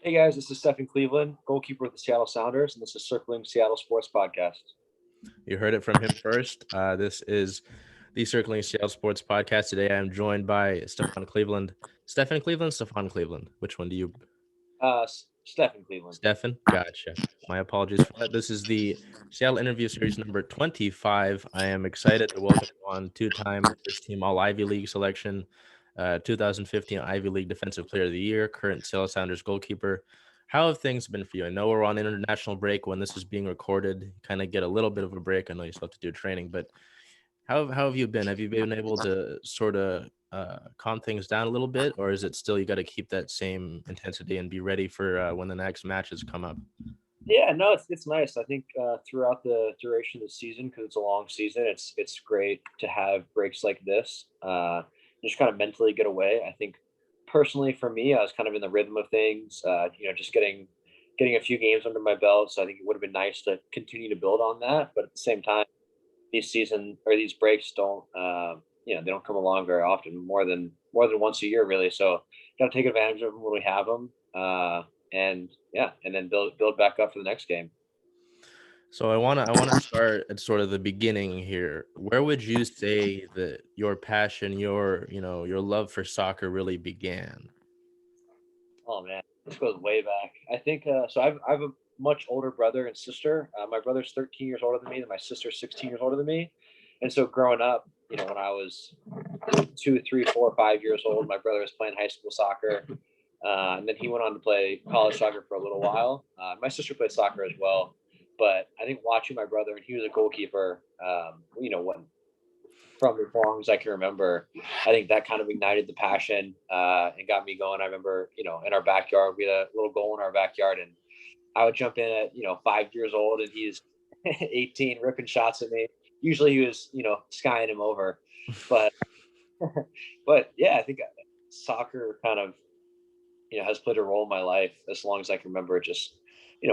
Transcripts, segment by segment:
Hey guys, this is Stefan Cleveland, goalkeeper with the Seattle Sounders, and this is Circling Seattle Sports Podcast. You heard it from him first. This is the Circling Seattle Sports Podcast. Today I am joined by Stefan Cleveland. Stefan Cleveland, Stefan Cleveland. Which one do you? Stefan Cleveland. Stefan? Gotcha. My apologies for that. This is the Seattle interview series number 25. I am excited to welcome on two-time first team All Ivy League selection, 2015 Ivy League Defensive Player of the Year, current Seattle Sounders goalkeeper. How have things been for you? I know we're on international break when this is being recorded. Kind of get a little bit of a break. I know you still have to do training, but how have you been? Have you been able to sort of calm things down a little bit, or is it still you got to keep that same intensity and be ready for when the next matches come up? Yeah, no, it's nice. I think throughout the duration of the season, because it's a long season, it's great to have breaks like this. Just kind of mentally get away. I think personally for me, I was kind of in the rhythm of things. Just getting a few games under my belt. So I think it would have been nice to continue to build on that. But at the same time, these breaks don't they don't come along very often, more than once a year really. So got to take advantage of them when we have them, and then build back up for the next game. So I wanna start at sort of the beginning here. Where would you say that your passion, your love for soccer really began? Oh man, this goes way back. I think so. I've a much older brother and sister. My brother's 13 years older than me, and my sister's 16 years older than me. And so growing up, when I was 2, 3, 4, 5 years old, my brother was playing high school soccer. And then he went on to play college soccer for a little while. My sister played soccer as well, but I think watching my brother, and he was a goalkeeper, when from as long as I can remember, I think that kind of ignited the passion and got me going. I remember, in our backyard, we had a little goal in our backyard, and I would jump in at 5 years old, and he's 18, ripping shots at me. Usually, he was skying him over, but but yeah, I think soccer kind of has played a role in my life as long as I can remember. Just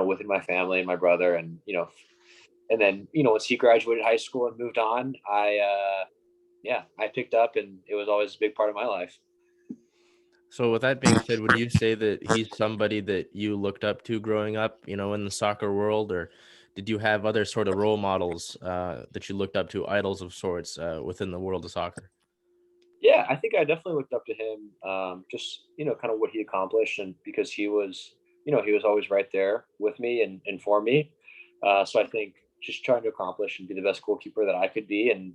within my family and my brother, and then once he graduated high school and moved on, I picked up, and it was always a big part of my life. So with that being said, would you say that he's somebody that you looked up to growing up, in the soccer world, or did you have other sort of role models that you looked up to, idols of sorts within the world of soccer? Yeah, I think I definitely looked up to him, just kind of what he accomplished, and because he was always right there with me and for me. So I think just trying to accomplish and be the best goalkeeper that I could be, and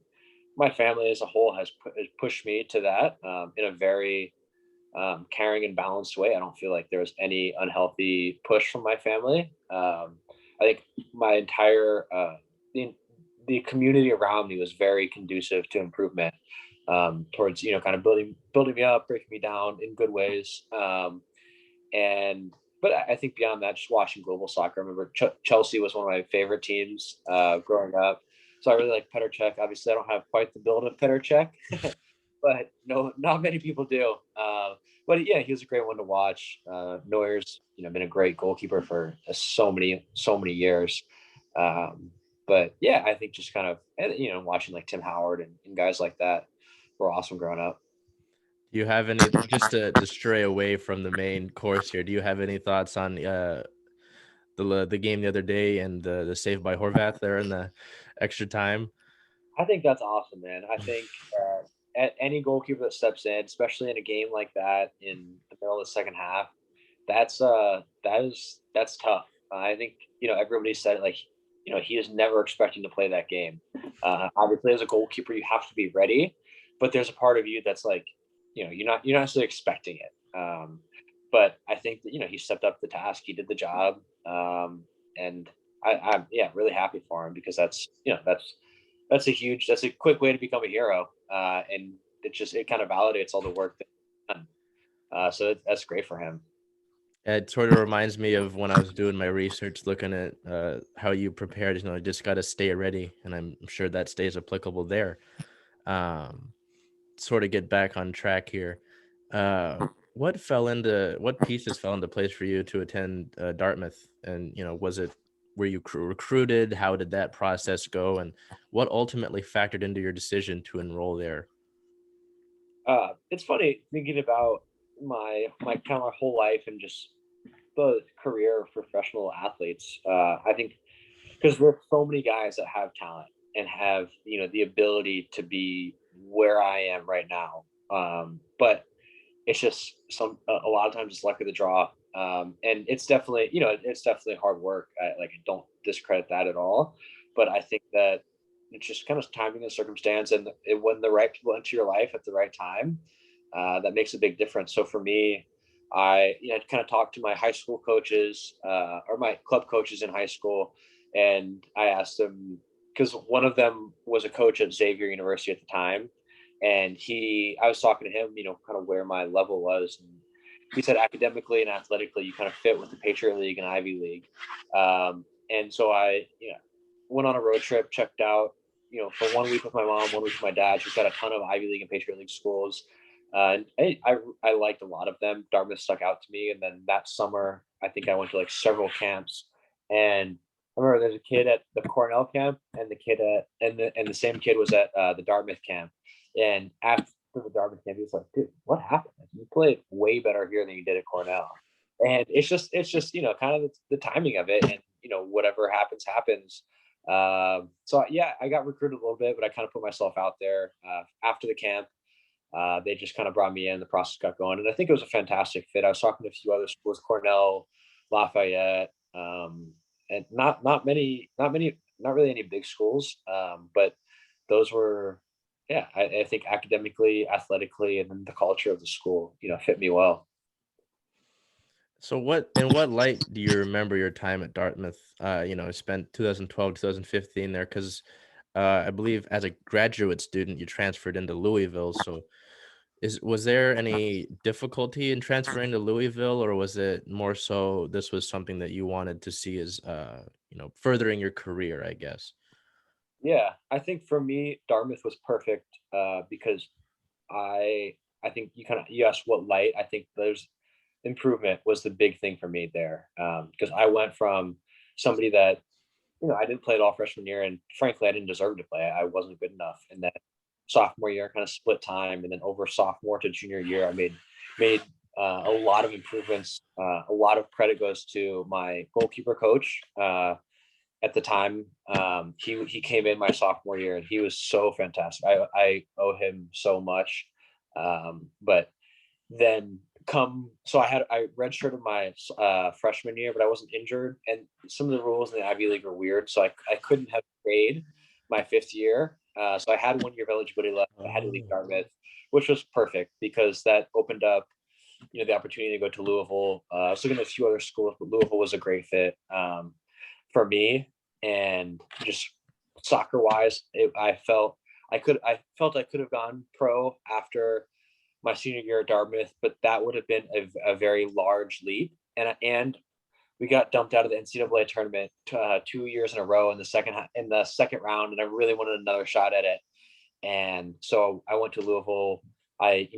my family as a whole has pushed me to that in a very caring and balanced way. I don't feel like there was any unhealthy push from my family. I think my entire the community around me was very conducive to improvement, towards kind of building me up, breaking me down in good ways. And but I think beyond that, just watching global soccer, I remember Chelsea was one of my favorite teams growing up. So I really like Petr Cech. Obviously, I don't have quite the build of Petr Cech, but no, not many people do. But yeah, he was a great one to watch. Neuer's been a great goalkeeper for so many years. Um, but yeah, I think just kind of watching like Tim Howard and guys like that were awesome growing up. Do you have any, just to stray away from the main course here? Do you have any thoughts on the game the other day and the save by Horvath there in the extra time? I think that's awesome, man. I think any goalkeeper that steps in, especially in a game like that in the middle of the second half, that's tough. I think everybody said like he is never expecting to play that game. Obviously, as a goalkeeper, you have to be ready, but there's a part of you that's like you're not necessarily expecting it. But I think that he stepped up the task, he did the job, and I'm really happy for him because that's a quick way to become a hero, and it kind of validates all the work that done. So that's great for him. It sort of reminds me of when I was doing my research, looking at how you prepared. Just got to stay ready, and I'm sure that stays applicable there. Um, Sort of get back on track here. What pieces fell into place for you to attend Dartmouth? And was it were you recruited? How did that process go? And what ultimately factored into your decision to enroll there? It's funny thinking about my kind of my whole life and just the career of professional athletes. I think because there's so many guys that have talent and have, the ability to be where I am right now. But it's just a lot of times it's luck of the draw. And it's definitely, it's definitely hard work. I don't discredit that at all, but I think that it's just kind of timing and circumstance, and when the right people enter your life at the right time, that makes a big difference. So for me, I kind of talked to my high school coaches, or my club coaches in high school, and I asked them, because one of them was a coach at Xavier University at the time, and I was talking to him, kind of where my level was, and he said academically and athletically, you kind of fit with the Patriot League and Ivy League. And so I, went on a road trip, checked out, for 1 week with my mom, 1 week with my dad. She's got a ton of Ivy League and Patriot League schools. And I liked a lot of them. Dartmouth stuck out to me. And then that summer, I think I went to like several camps. And I remember there's a kid at the Cornell camp, and the same kid was at the Dartmouth camp. And after the Dartmouth camp, he was like, "Dude, what happened? You played way better here than you did at Cornell." And it's just kind of the timing of it, and whatever happens. So yeah, I got recruited a little bit, but I kind of put myself out there after the camp. They just kind of brought me in. The process got going, and I think it was a fantastic fit. I was talking to a few other schools: Cornell, Lafayette, and not many, not really any big schools. But those were, yeah, I think academically, athletically, and then the culture of the school, fit me well. So in what light do you remember your time at Dartmouth? Spent 2012, 2015 there because I believe as a graduate student you transferred into Louisville. So was there any difficulty in transferring to Louisville, or was it more so this was something that you wanted to see as furthering your career, I guess? Yeah, I think for me, Dartmouth was perfect because I think you asked what light. I think there's improvement was the big thing for me there, because I went from somebody that, I didn't play at all freshman year, and frankly, I didn't deserve to play. I wasn't good enough. And then sophomore year, kind of split time, and then over sophomore to junior year, I made a lot of improvements. A lot of credit goes to my goalkeeper coach. At the time, he came in my sophomore year, and he was so fantastic. I owe him so much. But then I redshirted my freshman year, but I wasn't injured, and some of the rules in the Ivy League are weird, so I couldn't have paid my fifth year. So I had 1 year of eligibility left. I had to leave Oh. Dartmouth, which was perfect because that opened up, the opportunity to go to Louisville. I was looking at a few other schools, but Louisville was a great fit for me. And just soccer wise, I felt I could have gone pro after my senior year at Dartmouth, but that would have been a very large leap. And we got dumped out of the NCAA tournament 2 years in a row in the second round, and I really wanted another shot at it. And so I went to Louisville. A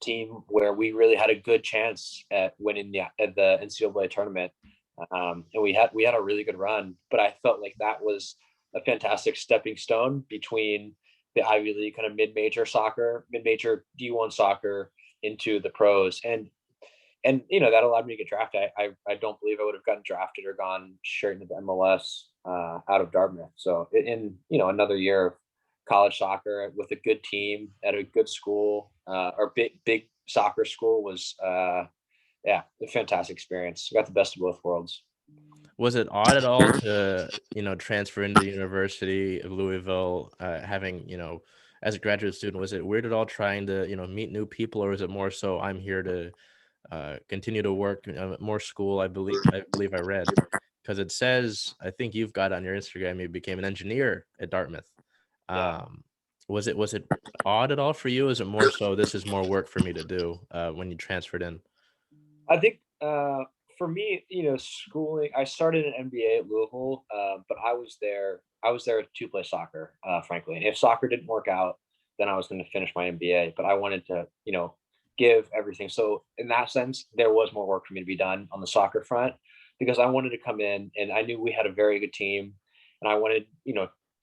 team where we really had a good chance at winning the NCAA tournament, and we had a really good run. But I felt like that was a fantastic stepping stone between the Ivy League kind of mid-major D1 soccer into the pros, and that allowed me to get drafted. I don't believe I would have gotten drafted or gone straight into the MLS out of Dartmouth. So in another year of college soccer with a good team at a good school, or big soccer school, was yeah, a fantastic experience. I got the best of both worlds. Was it odd at all to, transfer into the University of Louisville, having, as a graduate student, was it weird at all trying to, meet new people, or was it more so I'm here to continue to work more school? I believe I read because it says I think you've got on your Instagram you became an engineer at Dartmouth. Yeah. Um, was it odd at all for you? Is it more so this is more work for me to do when you transferred in? I think for me, schooling. I started an MBA at Louisville, but I was there. I was there to play soccer, frankly. And if soccer didn't work out, then I was going to finish my MBA. But I wanted to, give everything. So in that sense, there was more work for me to be done on the soccer front because I wanted to come in, and I knew we had a very good team, and I wanted,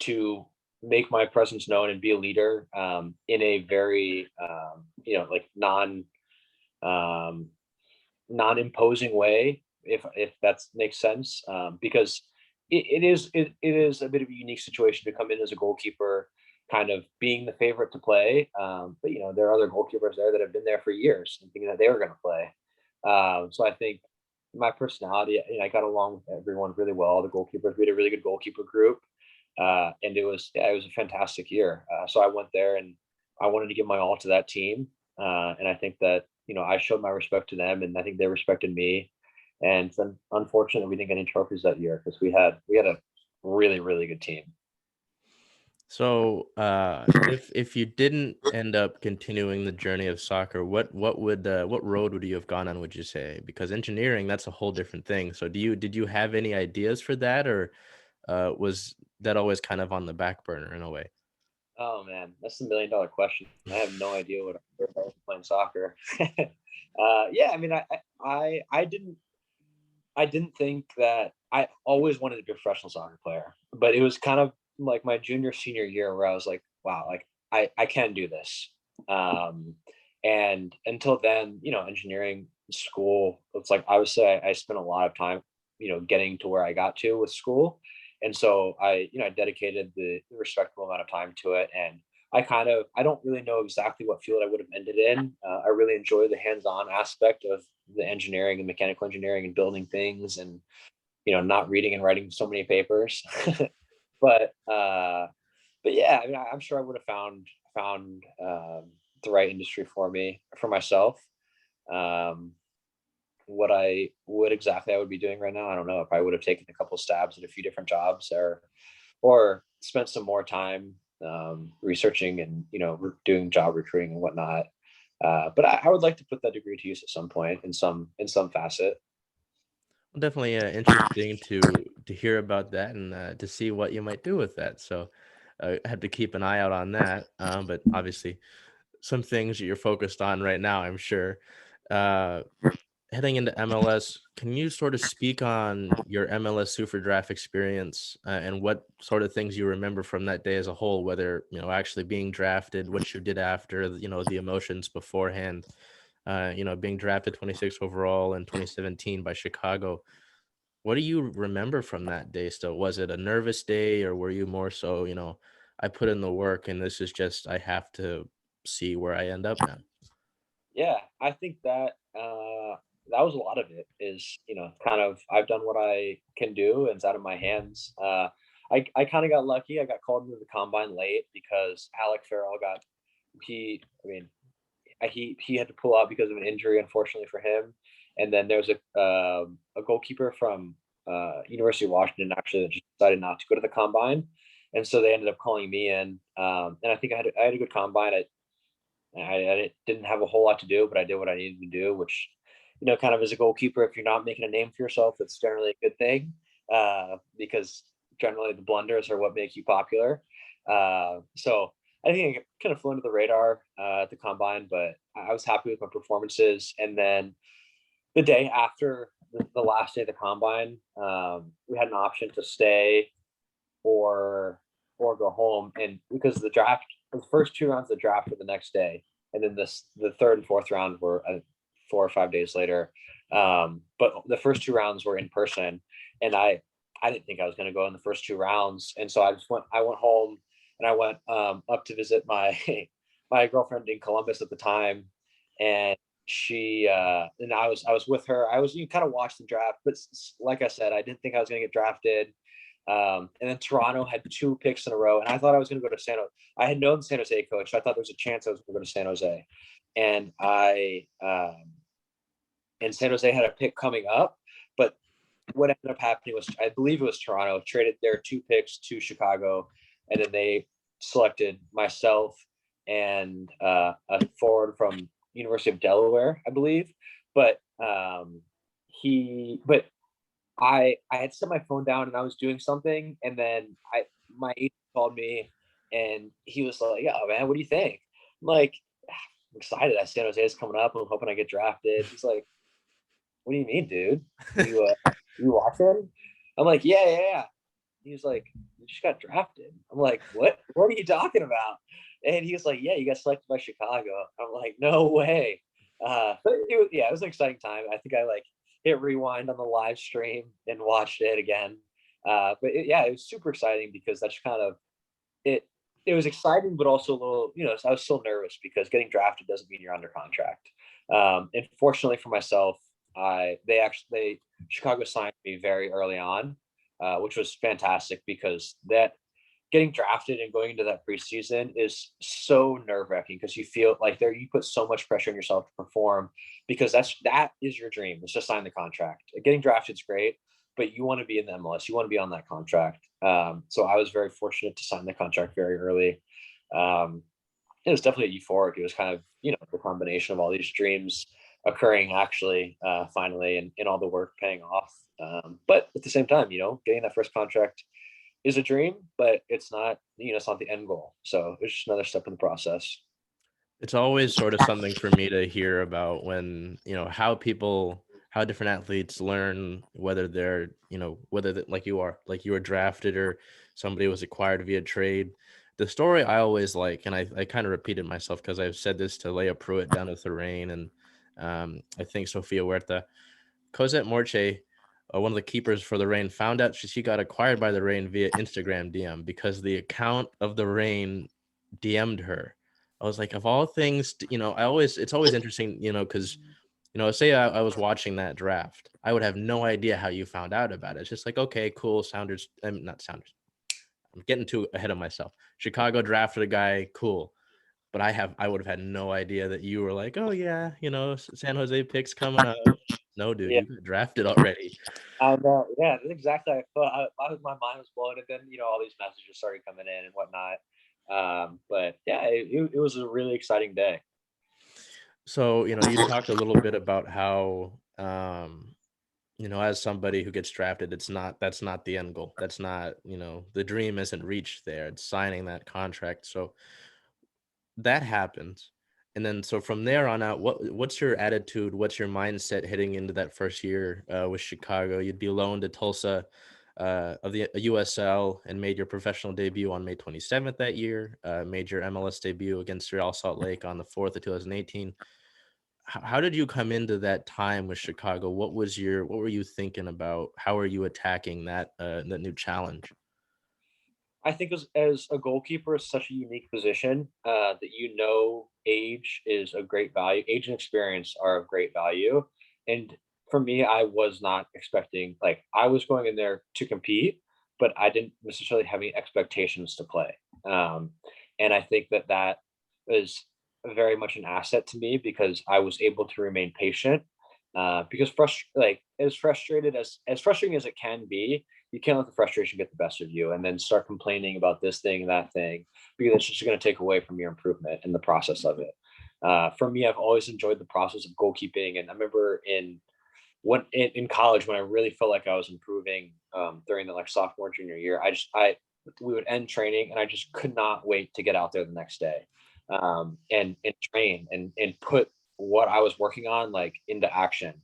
to make my presence known and be a leader in a very, like non. Um, non-imposing way, if that makes sense, because it is a bit of a unique situation to come in as a goalkeeper, kind of being the favorite to play. But there are other goalkeepers there that have been there for years and thinking that they were going to play. So I think my personality, I got along with everyone really well. The goalkeepers, we had a really good goalkeeper group, and it was a fantastic year. So I went there and I wanted to give my all to that team, and I think that I showed my respect to them, and I think they respected me. And it's unfortunate we didn't get any trophies that year because we had a really really good team. So, if you didn't end up continuing the journey of soccer, what road would you have gone on, would you say? Because engineering, that's a whole different thing. So, did you have any ideas for that, or was that always kind of on the back burner in a way? Oh man, that's the $1 million question. I have no idea what I was playing soccer. Yeah, I mean, I didn't think that I always wanted to be a professional soccer player, but it was kind of like my junior senior year where I was like, wow, like I can do this. Um, and until then, engineering school, it's like I would say I spent a lot of time, getting to where I got to with school. And so I dedicated the respectable amount of time to it. And I don't really know exactly what field I would have ended in. I really enjoy the hands-on aspect of the engineering and mechanical engineering and building things, and not reading and writing so many papers. but uh but yeah, I mean, I'm sure I would have found the right industry for myself. um what exactly I would be doing right now, I don't know. If I would have taken a couple stabs at a few different jobs, or spent some more time researching and doing job recruiting and whatnot. But I would like to put that degree to use at some point in some facet. Well, definitely interesting to hear about that and to see what you might do with that. So, I have to keep an eye out on that. But obviously, some things that you're focused on right now, I'm sure. Uh, Heading into MLS, can you sort of speak on your MLS Super Draft experience, and what sort of things you remember from that day as a whole? Whether actually being drafted, what you did after, the emotions beforehand. Being drafted 26th overall in 2017 by Chicago. What do you remember from that day still? Was it a nervous day, or were you more so, I put in the work and this is just I have to see where I end up now? Yeah, I think that was a lot of it. Is kind of I've done what I can do, and it's out of my hands. I kind of got lucky. I got called into the combine late because Alec Farrell got he. I mean, he had to pull out because of an injury, unfortunately for him. And then there's a goalkeeper from University of Washington actually that just decided not to go to the combine, and so they ended up calling me in. And I think I had a good combine. I didn't have a whole lot to do, but I did what I needed to do, which, kind of as a goalkeeper, if you're not making a name for yourself, it's generally a good thing, because generally the blunders are what make you popular. So I think I kind of flew under the radar at the combine, but I was happy with my performances. And then the day after the last day of the combine, we had an option to stay or go home. And because the first two rounds of the draft were the next day, and then the third and fourth round were 4 or 5 days later. But the first two rounds were in person, and I didn't think I was going to go in the first two rounds, and so I went home, and I went up to visit my my girlfriend in Columbus at the time, and and I was with her. You kind of watched the draft, but like I said, I didn't think I was going to get drafted. And then Toronto had two picks in a row, and I thought I was going to go to San Jose. I had known the San Jose coach, so I thought there was a chance I was going to go to San Jose. And San Jose had a pick coming up, but what ended up happening was, I believe it was Toronto traded their two picks to Chicago, and then they selected myself and a forward from University of Delaware, I believe. But but I had set my phone down and I was doing something, and then my agent called me, and he was like, "Oh man, what do you think?" I'm like, "I'm excited. That San Jose is coming up. I'm hoping I get drafted." He's like, "What do you mean, dude? You watching?" I'm like, "Yeah, yeah, yeah." He was like, "You just got drafted." I'm like, "What? What are you talking about?" And he was like, "Yeah, you got selected by Chicago." I'm like, "No way." But it was an exciting time. I think I like hit rewind on the live stream and watched it again. It was super exciting because that's kind of it. It was exciting, but also a little, I was still nervous because getting drafted doesn't mean you're under contract. And fortunately for myself, they Chicago signed me very early on, which was fantastic because that getting drafted and going into that preseason is so nerve-wracking because you feel like you put so much pressure on yourself to perform because that is your dream. It's just sign the contract. Getting drafted is great, but you want to be in the MLS. You want to be on that contract. So I was very fortunate to sign the contract very early. It was definitely euphoric. It was kind of, the combination of all these dreams occurring actually finally and all the work paying off. But at the same time, getting that first contract is a dream, but it's not the end goal. So it's just another step in the process. It's always sort of something for me to hear about when, how different athletes learn, whether they're, like you were drafted or somebody was acquired via trade. The story I always like, and I kind of repeated myself because I've said this to Leah Pruitt down at the Reign, and I think Sofia Huerta, Cosette Morche, one of the keepers for the Reign, found out she got acquired by the Reign via Instagram DM because the account of the Reign DM'd her. I was like, of all things, it's always interesting, because, say I was watching that draft, I would have no idea how you found out about it. It's just like, okay, cool. Not Sounders. I'm getting too ahead of myself. Chicago drafted a guy, cool. But I would have had no idea that you were like, oh yeah, San Jose picks coming up. No, dude, Yeah, you got drafted already. I know. Yeah, that's exactly. I thought my mind was blown, and then all these messages started coming in and whatnot. But yeah, it was a really exciting day. So, you talked a little bit about how, as somebody who gets drafted, that's not the end goal. That's not, the dream isn't reached there. It's signing that contract. So that happens. And then, so from there on out, what's your attitude? What's your mindset heading into that first year with Chicago? You'd be loaned to Tulsa of the USL and made your professional debut on May 27th that year. Made your MLS debut against Real Salt Lake on the 4th of 2018. How did you come into that time with Chicago? What were you thinking about? How are you attacking that new challenge? I think as a goalkeeper, it's such a unique position that age is a great value. Age and experience are of great value. And for me, I was not expecting, like, I was going in there to compete, but I didn't necessarily have any expectations to play. Um, and I think that was very much an asset to me because I was able to remain patient. Because as frustrating as it can be, you can't let the frustration get the best of you and then start complaining about this thing, that thing, because it's just going to take away from your improvement in the process of it. For me, I've always enjoyed the process of goalkeeping. And I remember in college when I really felt like I was improving during the sophomore, junior year, we would end training and I just could not wait to get out there the next day and train and put what I was working on into action.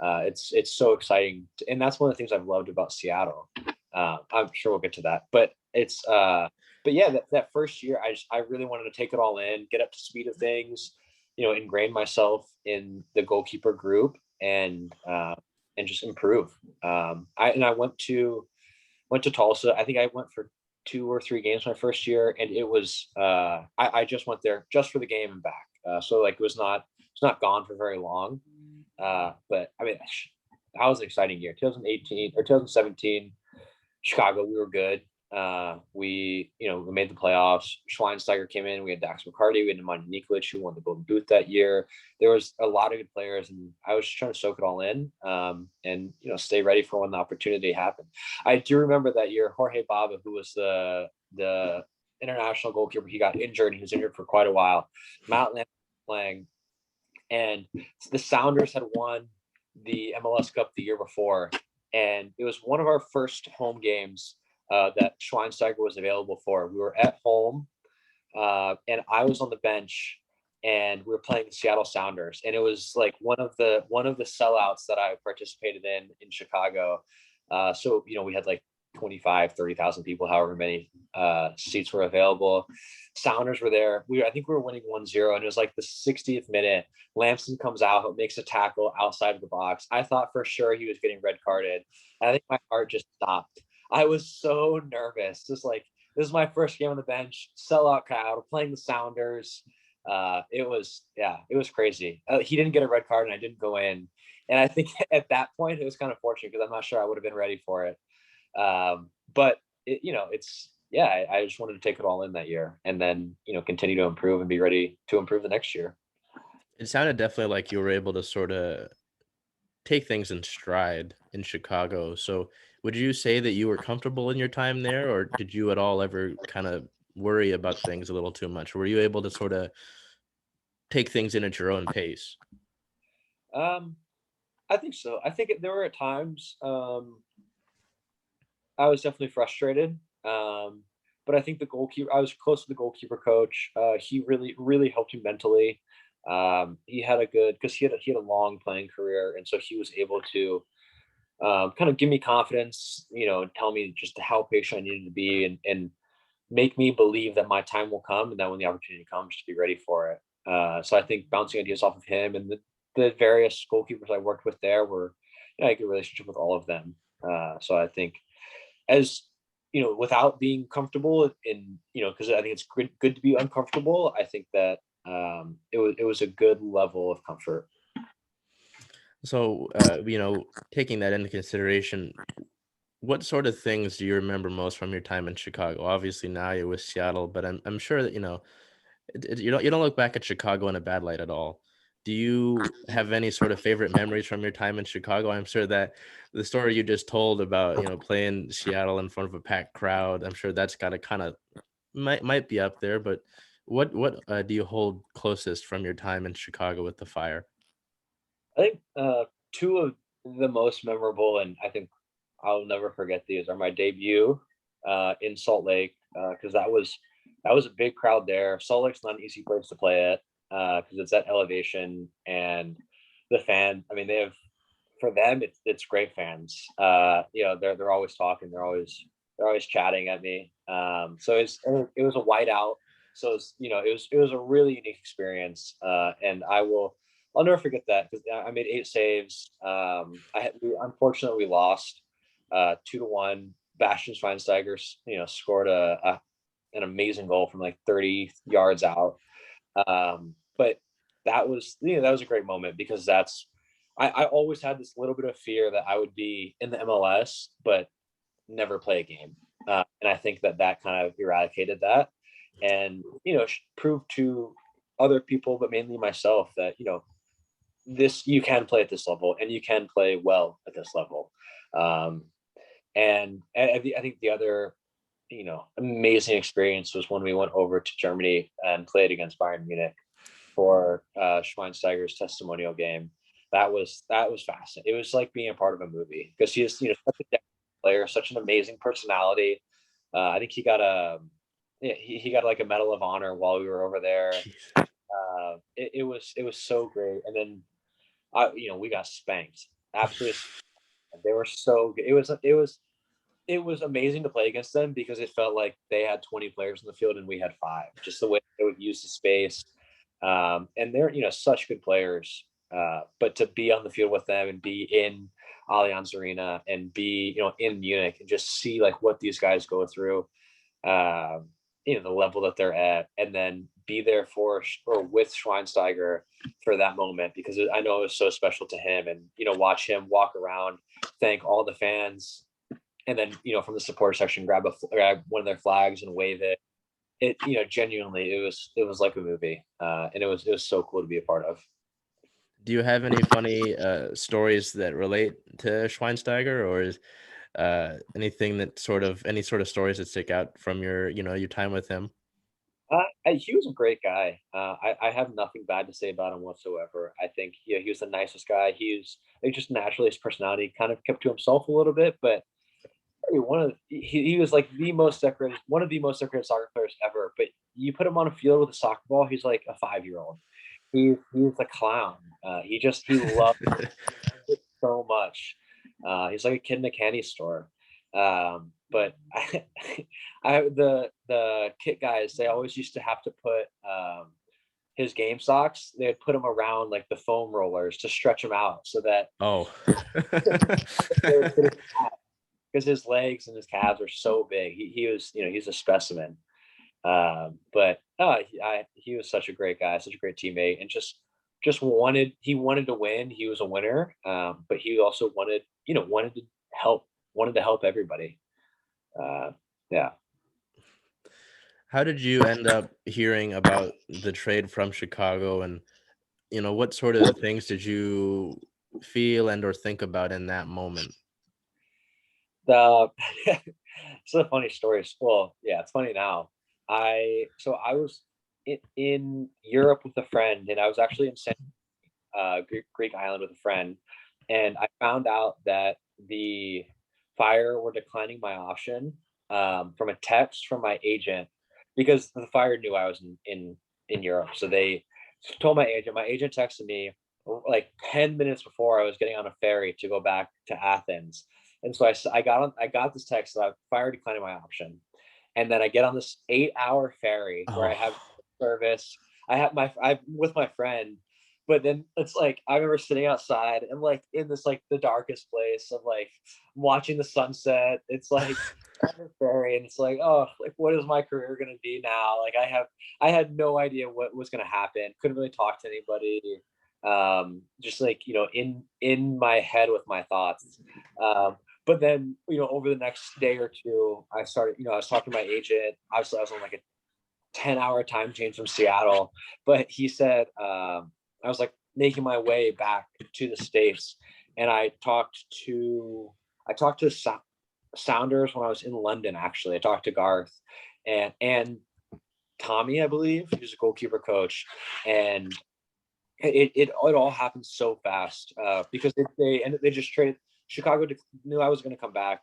It's so exciting, and that's one of the things I've loved about Seattle. I'm sure we'll get to that, but but yeah, that first year, I really wanted to take it all in, get up to speed of things, ingrain myself in the goalkeeper group, and just improve. I went to Tulsa. I think I went for 2 or 3 games my first year, and it was I just went there just for the game and back. So it's not gone for very long. But I mean, that was an exciting year. 2018 or 2017, Chicago, we were good. We made the playoffs. Schweinsteiger came in. We had Dax McCarty. We had Nemanja Nikolic, who won the Golden Boot that year. There was a lot of good players, and I was just trying to soak it all in, and stay ready for when the opportunity happened. I do remember that year, Jorge Baba, who was the international goalkeeper, he got injured. He was injured for quite a while. Matt Lamb playing, and the Sounders had won the MLS Cup the year before, and it was one of our first home games that Schweinsteiger was available for. We were at home, and I was on the bench, and we were playing the Seattle Sounders, and it was like one of the sellouts that I participated in Chicago. So we had 25, 30,000 people, however many seats were available. Sounders were there. I think we were winning 1-0, and it was like the 60th minute. Lamson comes out, makes a tackle outside of the box. I thought for sure he was getting red carded. And I think my heart just stopped. I was so nervous. Just like, this is my first game on the bench, sellout crowd, playing the Sounders. It was crazy. He didn't get a red card and I didn't go in. And I think at that point it was kind of fortunate because I'm not sure I would have been ready for it. But I just wanted to take it all in that year and then, continue to improve and be ready to improve the next year. It sounded definitely like you were able to sort of take things in stride in Chicago. So would you say that you were comfortable in your time there, or did you at all ever kind of worry about things a little too much? Were you able to sort of take things in at your own pace? Um, I think so. I think there were times I was definitely frustrated. But I think the goalkeeper, I was close to the goalkeeper coach. He really, really helped me mentally. He had a good, because he had a long playing career, and so he was able to kind of give me confidence, tell me just how patient I needed to be, and make me believe that my time will come, and that when the opportunity comes, to be ready for it. So I think bouncing ideas off of him and the various goalkeepers I worked with there were, I had a good relationship with all of them. So I think, as without being comfortable, in because I think it's good to be uncomfortable. I think that it was a good level of comfort. So, taking that into consideration, what sort of things do you remember most from your time in Chicago? Obviously, now you're with Seattle, but I'm sure that you don't look back at Chicago in a bad light at all. Do you have any sort of favorite memories from your time in Chicago? I'm sure that the story you just told about playing Seattle in front of a packed crowd, I'm sure that's got to kind of might be up there. But what do you hold closest from your time in Chicago with the Fire? I think two of the most memorable, and I think I'll never forget these, are my debut in Salt Lake, because that was a big crowd there. Salt Lake's not an easy place to play at because it's at elevation, and the fan. I mean, for them it's great fans. They're always talking. They're always chatting at me. So it was a whiteout. So it was a really unique experience, and I'll never forget that because I made 8 saves. Unfortunately we lost 2-1. Bastian Schweinsteiger, scored an amazing goal from like 30 yards out. But that was a great moment because I always had this little bit of fear that I would be in the MLS, but never play a game. And I think that kind of eradicated that, and proved to other people, but mainly myself, that this you can play at this level and you can play well at this level. Um, and I think the other amazing experience was when we went over to Germany and played against Bayern Munich for Schweinsteiger's testimonial game. That was fascinating. It was like being a part of a movie because he is such a player, such an amazing personality. I think he got like a Medal of Honor while we were over there. Jeez. It was so great, and then we got spanked. Absolutely, they were so good. It was amazing to play against them because it felt like they had 20 players in the field and we had 5. Just the way they would use the space, and they're such good players. But to be on the field with them and be in Allianz Arena and be in Munich and just see like what these guys go through, the level that they're at, and then be there for or with Schweinsteiger for that moment because I know it was so special to him, and watch him walk around, thank all the fans, and then from the support section grab one of their flags and wave it. Genuinely it was like a movie, and it was so cool to be a part of. Do you have any funny stories that relate to Schweinsteiger, or is any sort of stories that stick out from your time with him? He was a great guy. I have nothing bad to say about him whatsoever. I think he was the nicest guy. Like, just naturally, his personality kind of kept to himself a little bit, but he was like one of the most decorated soccer players ever. But you put him on a field with a soccer ball, he's like a 5-year-old. He's a clown. He loves it so much. He's like a kid in a candy store. But the kit guys, they always used to have to put his game socks. They'd put them around like the foam rollers to stretch him out so that Oh. they would fit because his legs and his calves are so big. He was, he's a specimen. But he was such a great guy, such a great teammate, and just wanted to win. He was a winner, but he also wanted to help everybody. Yeah. How did you end up hearing about the trade from Chicago, and what sort of things did you feel and or think about in that moment? The It's a funny story. Well, yeah, it's funny now. I was in Europe with a friend, and I was actually in Greek island with a friend, and I found out that the Fire were declining my option from a text from my agent because the Fire knew I was in Europe. So they told my agent. My agent texted me like 10 minutes before I was getting on a ferry to go back to Athens, and so I got this text that Fire declining my option, and then I get on this 8-hour ferry where I have Oh. service. I'm with my friend, but then it's like I remember sitting outside and like in this like the darkest place of like watching the sunset. It's like on the ferry, and it's like, oh, like what is my career gonna be now? Like I had no idea what was gonna happen. Couldn't really talk to anybody. Just like in my head with my thoughts. But then over the next day or two, I started. I was talking to my agent. Obviously, I was on like a 10-hour time change from Seattle. But he said, I was like making my way back to the States, and I talked to Sounders when I was in London. Actually, I talked to Garth and Tommy, I believe, who's a goalkeeper coach, and it all happened so fast because they just traded. Chicago knew I was going to come back.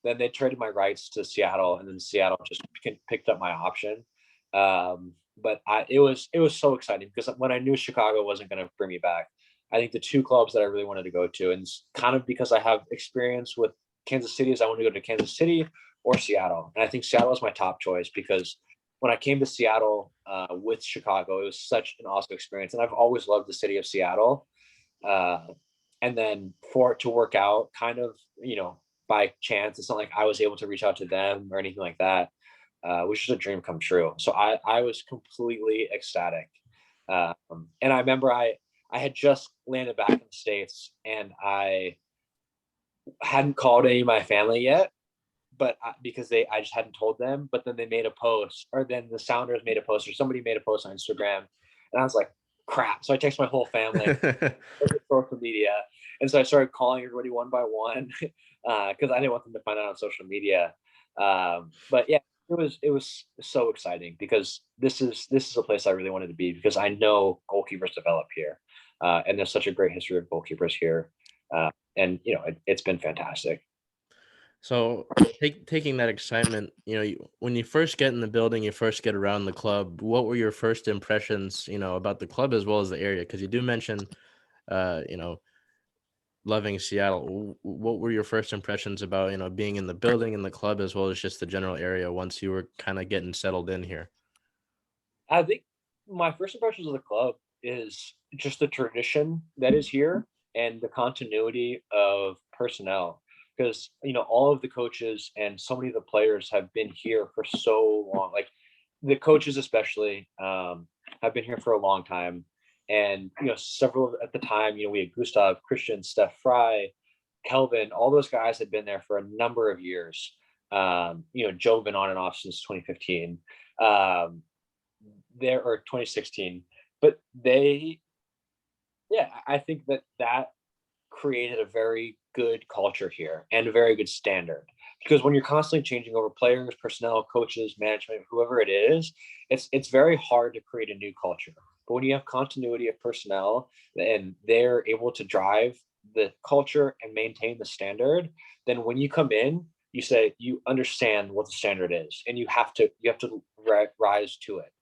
Then they traded my rights to Seattle, and then Seattle just picked up my option. But it was so exciting because when I knew Chicago wasn't going to bring me back, I think the two clubs that I really wanted to go to, and kind of because I have experience with Kansas City, is I want to go to Kansas City or Seattle, and I think Seattle is my top choice because when I came to Seattle with Chicago, it was such an awesome experience, and I've always loved the city of Seattle. Uh, and then for it to work out, kind of by chance, it's not like I was able to reach out to them or anything like that, which is a dream come true. So I was completely ecstatic, and I remember I had just landed back in the States, and I hadn't called any of my family yet, but because I just hadn't told them. But then they made a post, or then the Sounders made a post, or somebody made a post on Instagram, and I was like, "Crap!" So I text my whole family, social media, and so I started calling everybody one by one because I didn't want them to find out on social media. But yeah, it was so exciting because this is a place I really wanted to be because I know goalkeepers develop here, and there's such a great history of goalkeepers here, and it's been fantastic. So taking that excitement, when you first get in the building, you first get around the club. What were your first impressions, about the club as well as the area? Because you do mention, uh, you know, loving Seattle. What were your first impressions about, being in the building and the club as well as just the general area once you were kind of getting settled in here? I think my first impressions of the club is just the tradition that is here and the continuity of personnel. Because all of the coaches and so many of the players have been here for so long. Like the coaches, especially, have been here for a long time. And several at the time, we had Gustav, Christian, Steph Fry, Kelvin. All those guys had been there for a number of years. Joe been on and off since 2015. Um, there or 2016, but yeah, I think that created a very good culture here and a very good standard because when you're constantly changing over players, personnel, coaches, management, whoever it is, it's very hard to create a new culture. But when you have continuity of personnel and they're able to drive the culture and maintain the standard, then when you come in, you understand what the standard is and you have to rise to it.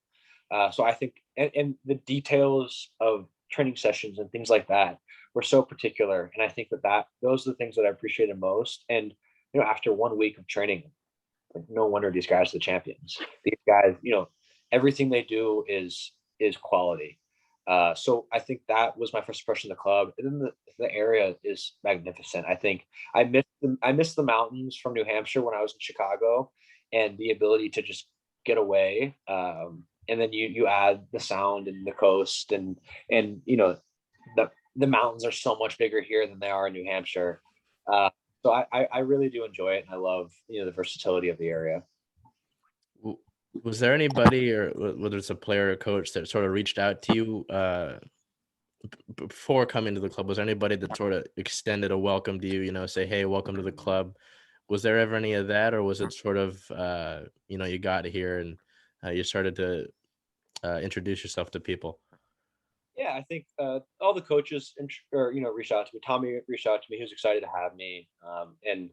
So I think, and the details of training sessions and things like that were so particular, and I think that those are the things that I appreciated most. And after 1 week of training, like, no wonder these guys are the champions. These guys, everything they do is quality. So I think that was my first impression of the club. And then the area is magnificent. I think I missed the mountains from New Hampshire when I was in Chicago, and the ability to just get away. And then you add the sound and the coast, and the mountains are so much bigger here than they are in New Hampshire. Uh, so I really do enjoy it, and I love the versatility of the area. Was there anybody, or whether it's a player or coach, that sort of reached out to you before coming to the club? Was there anybody that sort of extended a welcome to you, say, hey, welcome to the club? Was there ever any of that, or was it sort of, you got here and you started to introduce yourself to people? Yeah, I think all the coaches reached out to me. Tommy reached out to me. He was excited to have me, and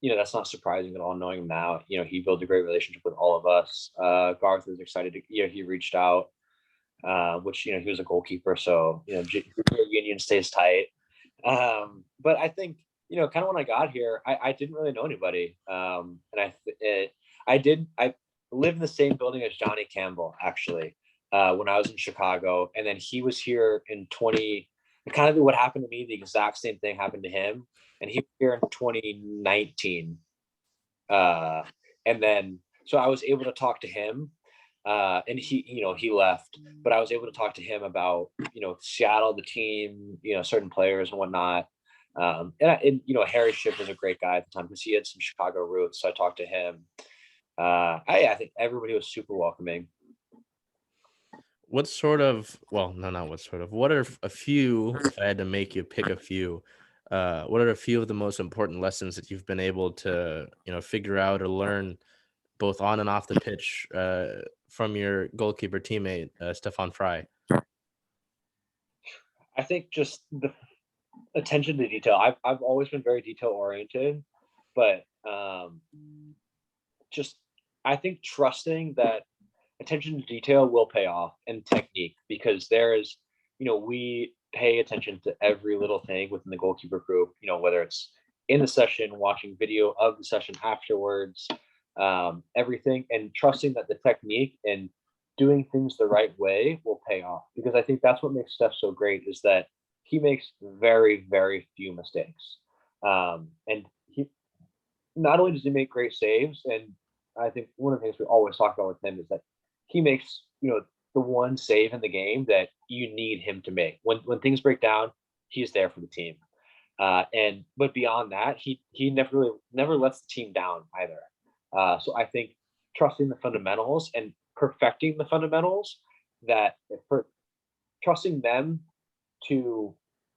that's not surprising at all. Knowing him now, he built a great relationship with all of us. Garth was excited to. He reached out, which he was a goalkeeper, so union stays tight. But I think kind of when I got here, I didn't really know anybody, and I lived in the same building as Johnny Campbell, actually, when I was in Chicago, and then he was here in 20. Kind of what happened to me, the exact same thing happened to him, and he was here in 2019. And then so I was able to talk to him, and he left, but I was able to talk to him about Seattle, the team, certain players and whatnot. And Harry Shipp was a great guy at the time because he had some Chicago roots, so I talked to him. I think everybody was super welcoming. What sort of, well, no, not what sort of, what are a few, if I had to make you pick a few, what are a few of the most important lessons that you've been able to, figure out or learn both on and off the pitch from your goalkeeper teammate, Stefan Fry? I think just the attention to detail. I've always been very detail oriented, but just I think trusting that attention to detail will pay off, and technique, because we pay attention to every little thing within the goalkeeper group, whether it's in the session, watching video of the session afterwards, everything, and trusting that the technique and doing things the right way will pay off. Because I think that's what makes Steph so great, is that he makes very, very few mistakes. And he not only does he make great saves, and I think one of the things we always talk about with him is that he makes, the one save in the game that you need him to make. When things break down, he's there for the team. But beyond that, he never lets the team down either. So I think trusting the fundamentals and perfecting the fundamentals, that for trusting them to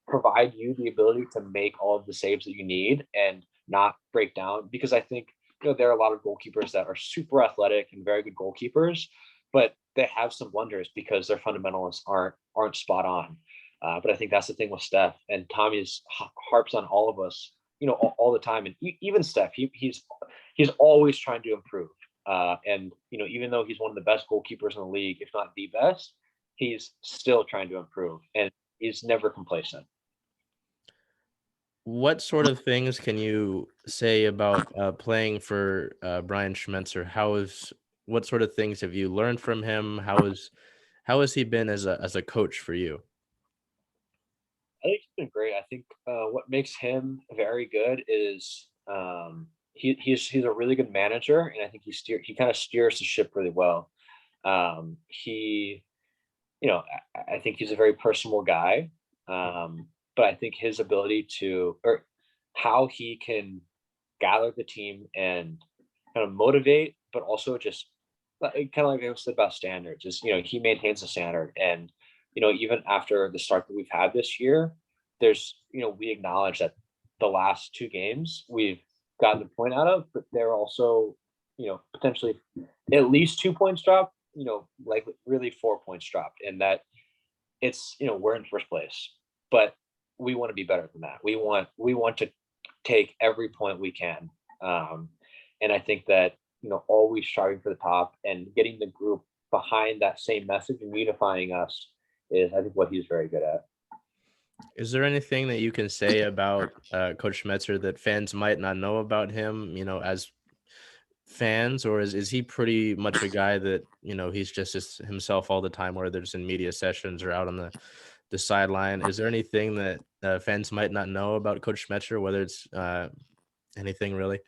provide you the ability to make all of the saves that you need and not break down. Because I think there are a lot of goalkeepers that are super athletic and very good goalkeepers, but they have some blunders because their fundamentals aren't spot on. But I think that's the thing with Steph, and Tommy's harps on all of us, all the time. And even Steph, he's always trying to improve. And even though he's one of the best goalkeepers in the league, if not the best, he's still trying to improve, and he's never complacent. What sort of things can you say about playing for Brian Schmetzer? What sort of things have you learned from him? How has he been as a coach for you? I think he's been great. I think what makes him very good is he's a really good manager, and I think he kind of steers the ship really well. He I think he's a very personable guy, but I think his ability or how he can gather the team and kind of motivate, but also just kind of like I said about standards, is he maintains a standard. And even after the start that we've had this year, there's we acknowledge that the last two games we've gotten the point out of, but they're also potentially at least 2 points dropped, like really 4 points dropped, and that it's we're in first place, but we want to be better than that. We want to take every point we can, and I think that always striving for the top and getting the group behind that same message and unifying us is, I think, what he's very good at. Is there anything that you can say about Coach Schmetzer that fans might not know about him, as fans, or is he pretty much a guy that, he's just himself all the time, whether it's in media sessions or out on the sideline? Is there anything that fans might not know about Coach Schmetzer, whether it's anything really?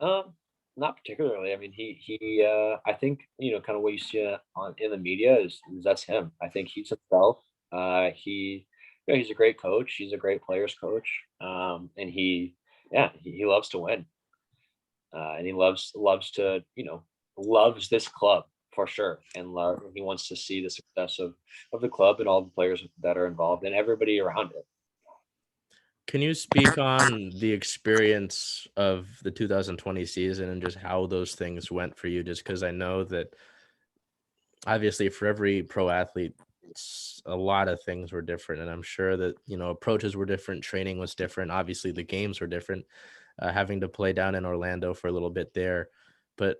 Um, Not particularly. I mean, I think kind of what you see on in the media is that's him. I think he's himself. He's a great coach. He's a great players coach. And he loves to win. And he loves to loves this club for sure, and he wants to see the success of the club and all the players that are involved and everybody around it. Can you speak on the experience of the 2020 season and just how those things went for you? Just because I know that obviously for every pro athlete, a lot of things were different, and I'm sure that approaches were different, training was different. Obviously, the games were different. Having to play down in Orlando for a little bit there, but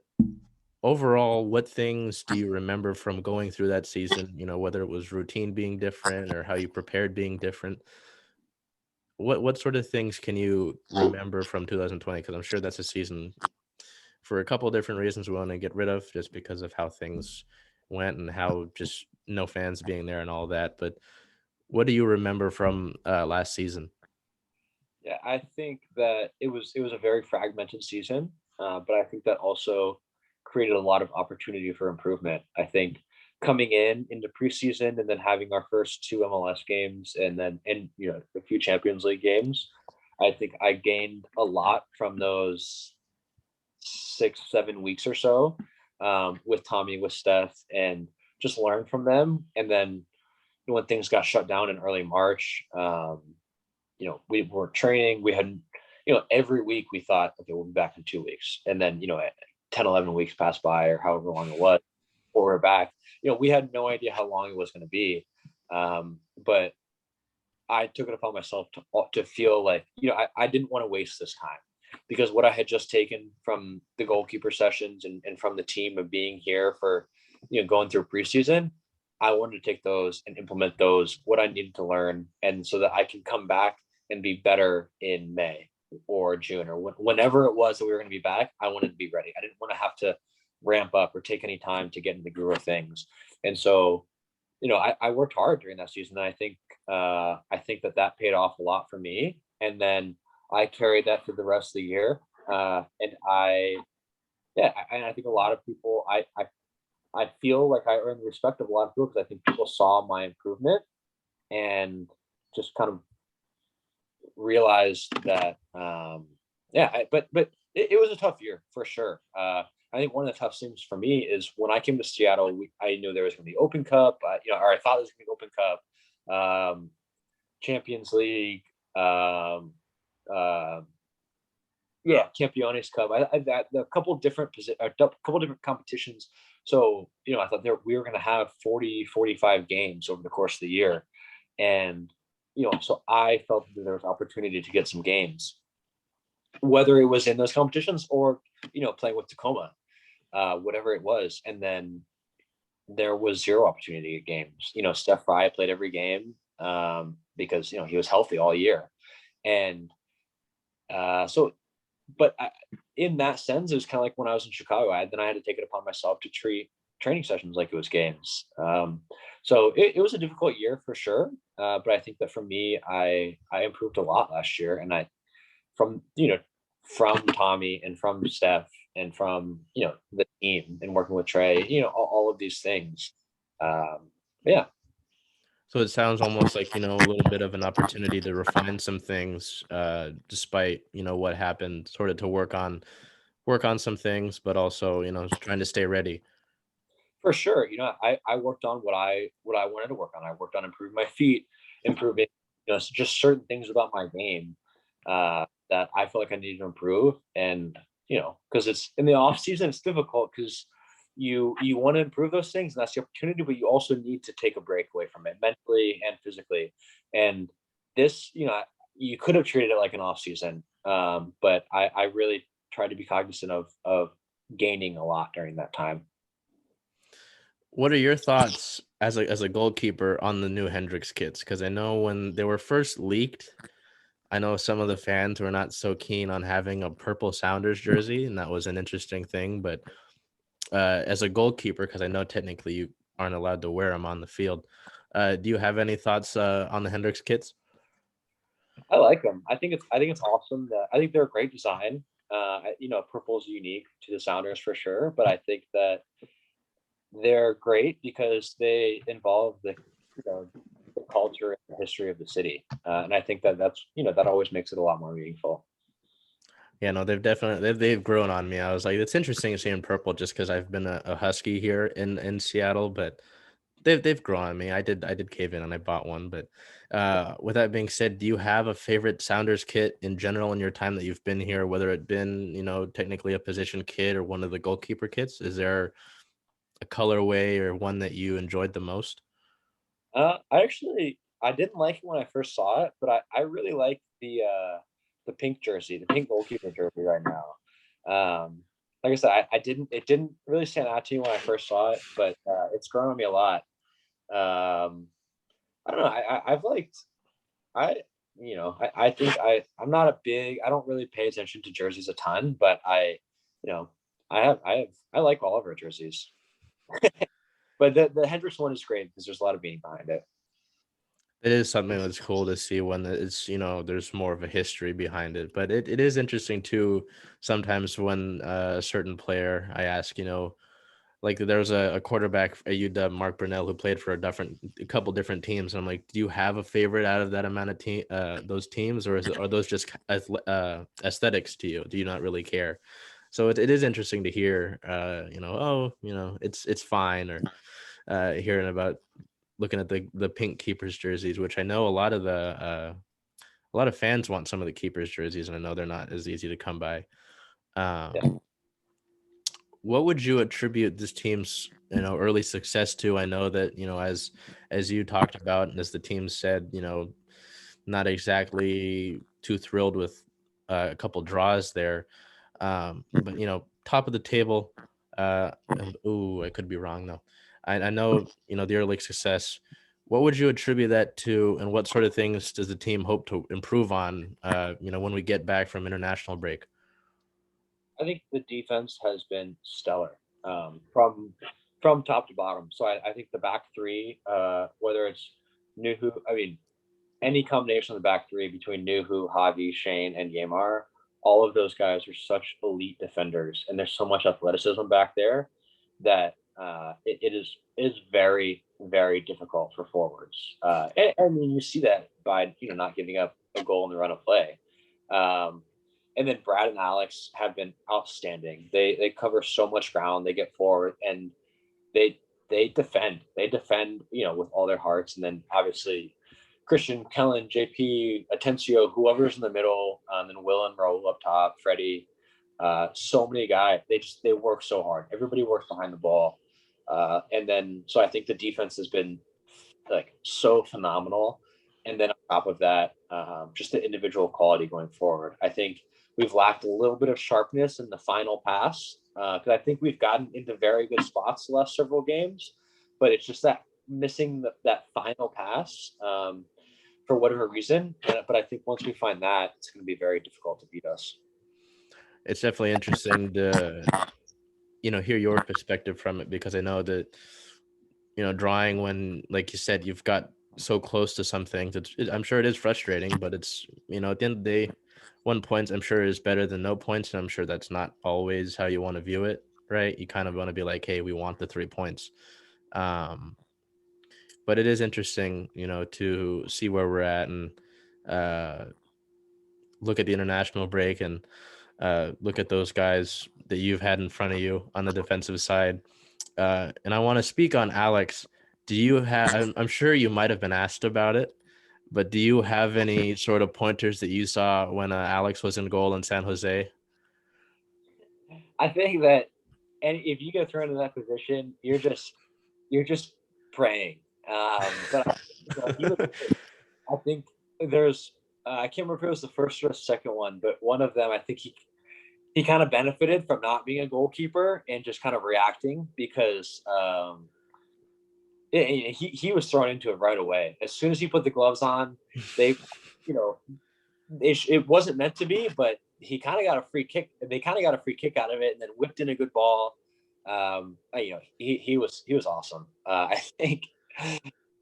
overall, what things do you remember from going through that season? Whether it was routine being different or how you prepared being different. What sort of things can you remember from 2020? Because I'm sure that's a season for a couple of different reasons we want to get rid of, just because of how things went and how just no fans being there and all that. But what do you remember from last season? Yeah, I think that it was a very fragmented season, but I think that also created a lot of opportunity for improvement. I think coming into preseason and then having our first two MLS games and a few Champions League games, I think I gained a lot from those 6 7 weeks or so, with Tommy, with Steph, and just learn from them. And then when things got shut down in early March, we were training. We hadn't, every week we thought, okay, we'll be back in 2 weeks. And then, 10, 11 weeks passed by or however long it was, or we're back. We had no idea how long it was going to be. But I took it upon myself to feel like, I didn't want to waste this time, because what I had just taken from the goalkeeper sessions and from the team of being here for, going through preseason, I wanted to take those and implement those, what I needed to learn. And so that I can come back and be better in May or June or whenever it was that we were going to be back. I wanted to be ready. I didn't want to have to ramp up or take any time to get in the groove of things. And so, I worked hard during that season. And I think that paid off a lot for me. And then I carried that through the rest of the year. And I think a lot of people, I feel like I earned the respect of a lot of people because I think people saw my improvement and just kind of realized that, but it was a tough year for sure. I think one of the tough things for me is when I came to Seattle, I knew there was going to be Open Cup, or I thought there was going to be Open Cup, Champions League, uh, yeah, Campeones Cup. I that a couple different a couple different competitions. So, I thought we were going to have 40, 45 games over the course of the year. And, so I felt that there was opportunity to get some games, whether it was in those competitions or, playing with Tacoma, whatever it was. And then there was zero opportunity at games. Steph Fry played every game, because, he was healthy all year. And so but in that sense, it was kind of like when I was in Chicago. I had to take it upon myself to treat training sessions like it was games. So it was a difficult year for sure. But I think that for me, I improved a lot last year, and from from Tommy and from Steph and from the team and working with Trey, all of these things. Yeah, So it sounds almost like, a little bit of an opportunity to refine some things, despite, what happened, sort of to work on some things, but also, trying to stay ready. for sure. I worked on what I wanted to work on. I worked on improving my feet, improving, just certain things about my game, that I feel like I needed to improve. And, because it's in the off season, it's difficult because you want to improve those things, and that's the opportunity, but you also need to take a break away from it mentally and physically. And this, you could have treated it like an off season, but I really tried to be cognizant of gaining a lot during that time. What are your thoughts as a goalkeeper on the new Hendrix kits? Because I know when they were first leaked, I know some of the fans were not so keen on having a purple Sounders jersey, and that was an interesting thing. But as a goalkeeper, because I know technically you aren't allowed to wear them on the field, do you have any thoughts on the Hendrix kits? I like them. I think it's awesome. I think they're a great design. Purple is unique to the Sounders for sure, but I think that they're great because they involve the culture and the history of the city, and I think that that always makes it a lot more meaningful. Yeah, no, they've grown on me. I was like, it's interesting seeing purple just because I've been a Husky here in Seattle, but they've grown on me. I did cave in and I bought one. But with that being said, do you have a favorite Sounders kit in general in your time that you've been here, whether it been, technically a position kit or one of the goalkeeper kits? Is there a colorway or one that you enjoyed the most? I didn't like it when I first saw it, but I really like the pink jersey, the pink goalkeeper jersey right now. Like I said, I didn't it didn't really stand out to me when I first saw it, but it's grown on me a lot. Um, I don't know. I've liked I I think I'm not a big I don't really pay attention to jerseys a ton, but you know I like all of our jerseys. But the Hendrix one is great because there's a lot of meaning behind it. It is something that's cool to see when it's, there's more of a history behind it. But it is interesting too, sometimes when a certain player, I ask, like there was a quarterback at UW, Mark Brunell, who played for a couple different teams. And I'm like, do you have a favorite out of that amount of those teams, or are those just aesthetics to you? Do you not really care? So it is interesting to hear, it's fine, or hearing about looking at the pink keepers jerseys, which I know a lot of fans want some of the keepers jerseys, and I know they're not as easy to come by. Yeah. What would you attribute this team's early success to? I know that as you talked about and as the team said, not exactly too thrilled with a couple draws there, but top of the table. Ooh, I could be wrong though. I know the early success. What would you attribute that to, and what sort of things does the team hope to improve on? When we get back from international break. I think the defense has been stellar from top to bottom. So I think the back three, whether it's Nuhu, I mean, any combination of the back three between Nuhu, Javi, Shane, and Yamar, all of those guys are such elite defenders, and there's so much athleticism back there that it is very very difficult for forwards. And I mean, you see that by not giving up a goal in the run of play. Um, and then Brad and Alex have been outstanding. They cover so much ground. They get forward and they they defend. They defend, with all their hearts. And then obviously Christian, Kellen, JP, Atencio, whoever's in the middle, and Will and Raul up top, Freddie, so many guys. They work so hard. Everybody works behind the ball, and then so I think the defense has been like so phenomenal. And then on top of that, just the individual quality going forward. I think we've lacked a little bit of sharpness in the final pass because I think we've gotten into very good spots the last several games, but it's just that missing that final pass for whatever reason. But I think once we find that, it's going to be very difficult to beat us. It's definitely interesting to hear your perspective from it, because I know that drawing when, like you said, you've got so close to some things. I'm sure it is frustrating, but it's at the end of the day, 1 point I'm sure is better than no points, and I'm sure that's not always how you want to view it, right? You kind of want to be like, hey, we want the 3 points. Um, but it is interesting, to see where we're at and uh, look at the international break and look at those guys that you've had in front of you on the defensive side. And I want to speak on Alex. Do you have? I'm sure you might have been asked about it, but do you have any sort of pointers that you saw when Alex was in goal in San Jose? I think that, and if you get thrown in that position, you're just praying. But he was. I think there's. I can't remember if it was the first or the second one, but one of them, I think he kind of benefited from not being a goalkeeper and just kind of reacting because he was thrown into it right away. As soon as he put the gloves on, they, you know, it wasn't meant to be, but he kind of got a free kick. They kind of got a free kick out of it, and then whipped in a good ball. He was awesome. I think,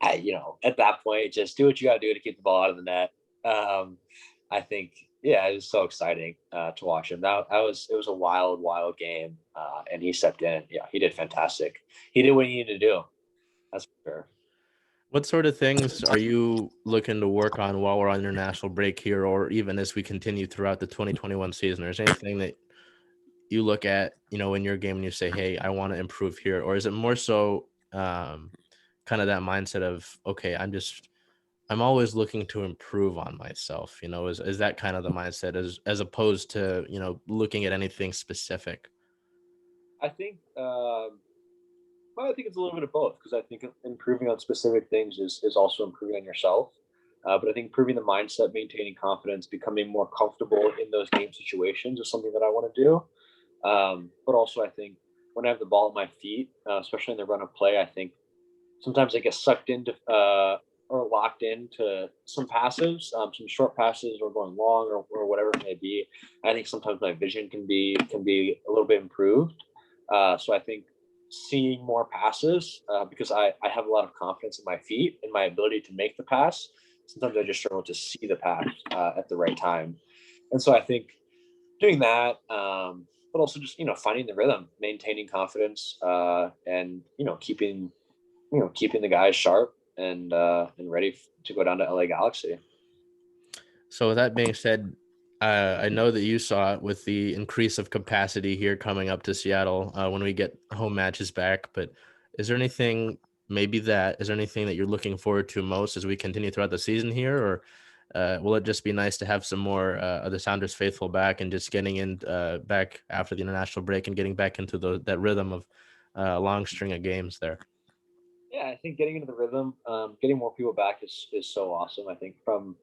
at that point, just do what you got to do to keep the ball out of the net. I think, yeah, it was so exciting to watch him. It was a wild, wild game, and he stepped in. Yeah, he did fantastic. He did what he needed to do. That's for sure. What sort of things are you looking to work on while we're on international break here, or even as we continue throughout the 2021 season? Or is anything that you look at, in your game and you say, hey, I want to improve here? Or is it more so kind of that mindset of, okay, I'm always looking to improve on myself? Is that kind of the mindset as opposed to, looking at anything specific? I think well, I think it's a little bit of both, because I think improving on specific things is also improving on yourself. But I think improving the mindset, maintaining confidence, becoming more comfortable in those game situations is something that I want to do. But also, I think when I have the ball at my feet, especially in the run of play, I think sometimes I get sucked into or locked into some passes, some short passes, or going long, or whatever it may be. I think sometimes my vision can be a little bit improved. So I think seeing more passes, because I have a lot of confidence in my feet and my ability to make the pass. Sometimes I just struggle to see the pass at the right time, and so I think doing that, but also just finding the rhythm, maintaining confidence, and keeping the guys sharp and ready to go down to LA Galaxy. So with that being said, I know that you saw it with the increase of capacity here coming up to Seattle when we get home matches back. But is there anything, is there anything that you're looking forward to most as we continue throughout the season here? Or will it just be nice to have some more of the Sounders faithful back and just getting in back after the international break and getting back into that rhythm of a long string of games there? Yeah, I think getting into the rhythm, getting more people back is so awesome. I think from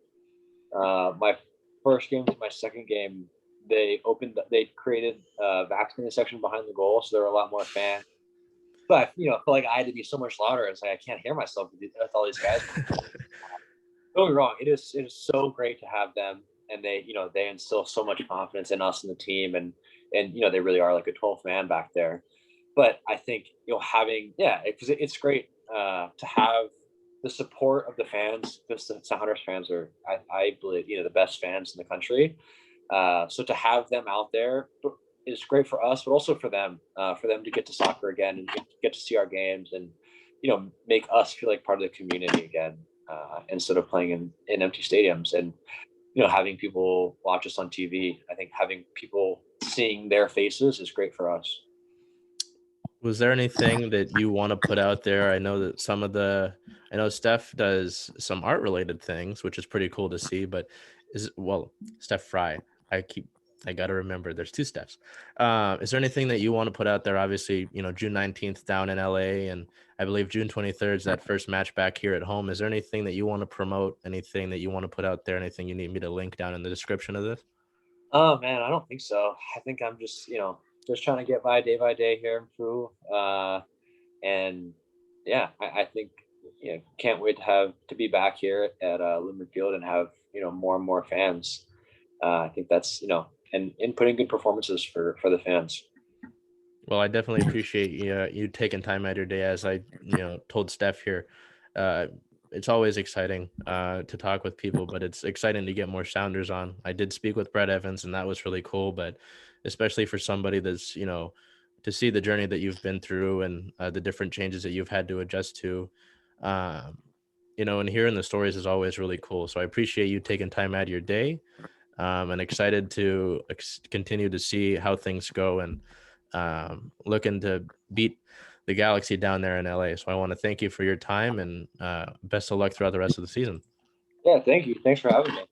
my first game to my second game, they created a vaccinated section behind the goal, so there were a lot more fans. But I feel like I had to be so much louder. It's like I can't hear myself with all these guys. Don't get me wrong, it is so great to have them, and they instill so much confidence in us and the team, and they really are like a 12th man back there. But I think having, yeah, because it's great to have the support of the fans, because the Sounders fans are, I believe, the best fans in the country. So to have them out there is great for us, but also for them to get to soccer again and get to see our games, and make us feel like part of the community again, instead of playing in empty stadiums, and having people watch us on TV. I think having people seeing their faces is great for us. Was there anything that you want to put out there? I know that I know Steph does some art related things, which is pretty cool to see, but Steph Fry. I got to remember there's two Stephs. Is there anything that you want to put out there? Obviously, June 19th down in LA, and I believe June 23rd is that first match back here at home. Is there anything that you want to promote? Anything that you want to put out there? Anything you need me to link down in the description of this? Oh man, I don't think so. I think I'm just trying to get by day here in Peru. And yeah, I think can't wait to be back here at Lumen Field and have more and more fans. I think that's and putting good performances for the fans. Well, I definitely appreciate you taking time out of your day. As I told Steph here, uh, it's always exciting to talk with people, but it's exciting to get more Sounders on. I did speak with Brett Evans, and that was really cool. But especially for somebody that's to see the journey that you've been through and the different changes that you've had to adjust to, um, and hearing the stories is always really cool. So I appreciate you taking time out of your day, and excited to continue to see how things go, and looking to beat the Galaxy down there in LA. So I want to thank you for your time, and best of luck throughout the rest of the season. Yeah, thank you. Thanks for having me.